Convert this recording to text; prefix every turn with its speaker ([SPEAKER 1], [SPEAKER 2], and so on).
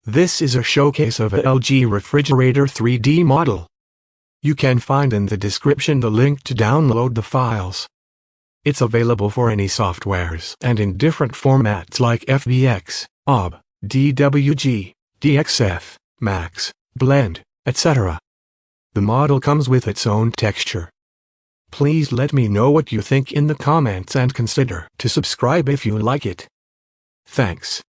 [SPEAKER 1] This is a showcase of a LG refrigerator 3D model. You can find in the description the link to download the files. It's available for any softwares and in different formats like FBX, OB, DWG, DXF, Max, Blend, etc. The model comes with its own texture. Please let me know what you think in the comments and consider to subscribe if you like it. Thanks.